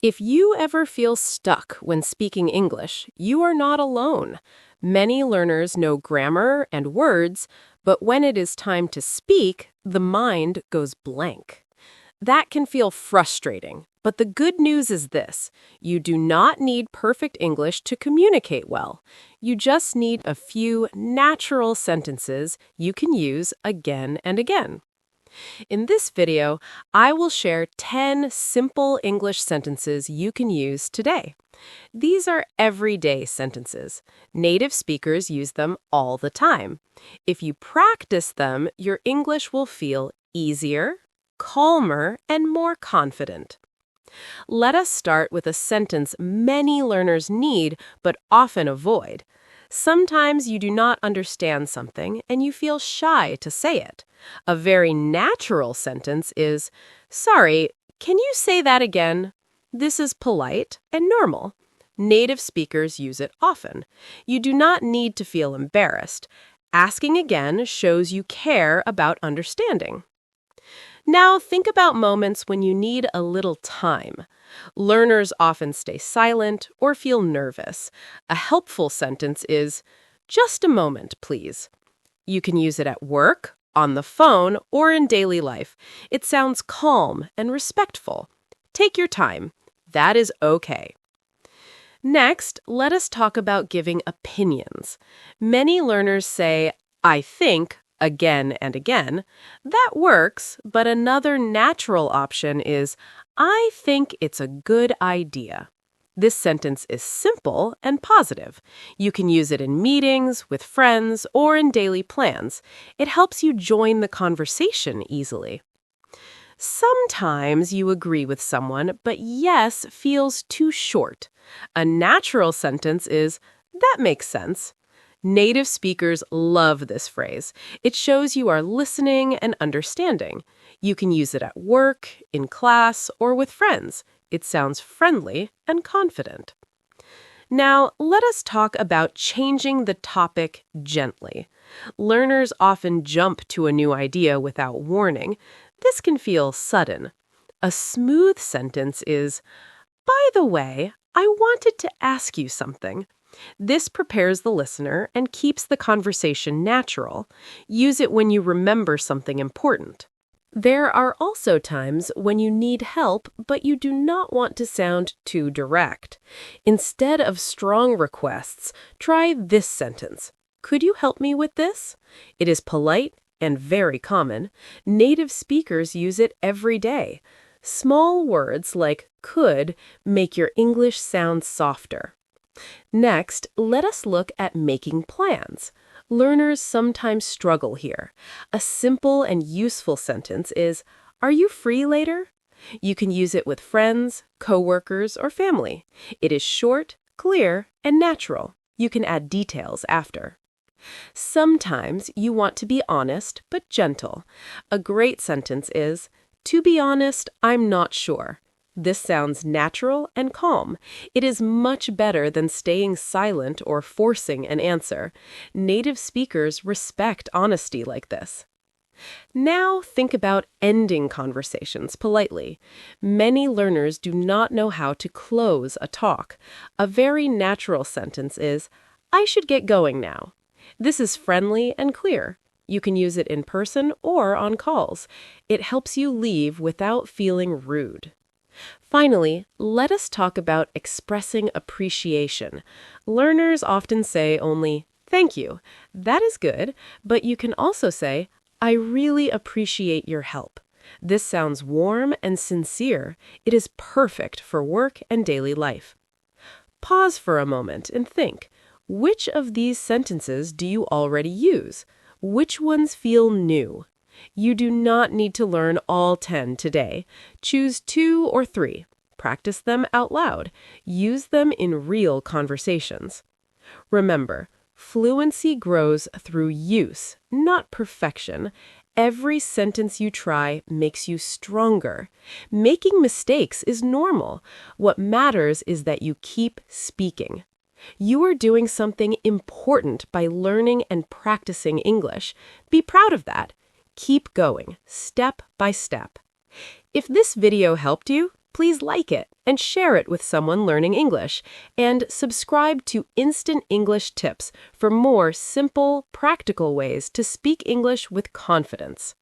If you ever feel stuck when speaking English, you are not alone. Many learners know grammar and words, but when it is time to speak, the mind goes blank. That can feel frustrating, but the good news is this: you do not need perfect English to communicate well. You just need a few natural sentences you can use again and again. In this video, I will share 10 simple English sentences you can use today. These are everyday sentences. Native speakers use them all the time. If you practice them, your English will feel easier, calmer, and more confident. Let us start with a sentence many learners need but often avoid. Sometimes you do not understand something and you feel shy to say it. A very natural sentence is, "Sorry, can you say that again?" This is polite and normal. Native speakers use it often. You do not need to feel embarrassed. Asking again shows you care about understanding. Now think about moments when you need a little time. Learners often stay silent or feel nervous. A helpful sentence is, "Just a moment, please." You can use it at work, on the phone, or in daily life. It sounds calm and respectful. Take your time. That is okay. Next, let us talk about giving opinions. Many learners say, "I think," again and again. That works, but another natural option is, "I think it's a good idea." This sentence is simple and positive. You can use it in meetings, with friends, or in daily plans. It helps you join the conversation easily. Sometimes you agree with someone, but yes feels too short. A natural sentence is, "That makes sense." Native speakers love this phrase. It shows you are listening and understanding. You can use it at work, in class, or with friends. It sounds friendly and confident. Now, let us talk about changing the topic gently. Learners often jump to a new idea without warning. This can feel sudden. A smooth sentence is, "By the way, I wanted to ask you something." This prepares the listener and keeps the conversation natural. Use it when you remember something important. There are also times when you need help, but you do not want to sound too direct. Instead of strong requests, try this sentence. "Could you help me with this?" It is polite and very common. Native speakers use it every day. Small words like could make your English sound softer. Next, let us look at making plans. Learners sometimes struggle here. A simple and useful sentence is, "Are you free later?" You can use it with friends, coworkers, or family. It is short, clear, and natural. You can add details after. Sometimes you want to be honest but gentle. A great sentence is, "To be honest, I'm not sure." This sounds natural and calm. It is much better than staying silent or forcing an answer. Native speakers respect honesty like this. Now think about ending conversations politely. Many learners do not know how to close a talk. A very natural sentence is, "I should get going now." This is friendly and clear. You can use it in person or on calls. It helps you leave without feeling rude. Finally, let us talk about expressing appreciation. Learners often say only, "Thank you." That is good, but you can also say, "I really appreciate your help." This sounds warm and sincere. It is perfect for work and daily life. Pause for a moment and think, which of these sentences do you already use? Which ones feel new? You do not need to learn all 10 today. Choose 2 or 3. Practice them out loud. Use them in real conversations. Remember, fluency grows through use, not perfection. Every sentence you try makes you stronger. Making mistakes is normal. What matters is that you keep speaking. You are doing something important by learning and practicing English. Be proud of that. Keep going, step by step. If this video helped you, Please like it and share it with someone learning English. And subscribe to Instant English Tips for more simple, practical ways to speak English with confidence.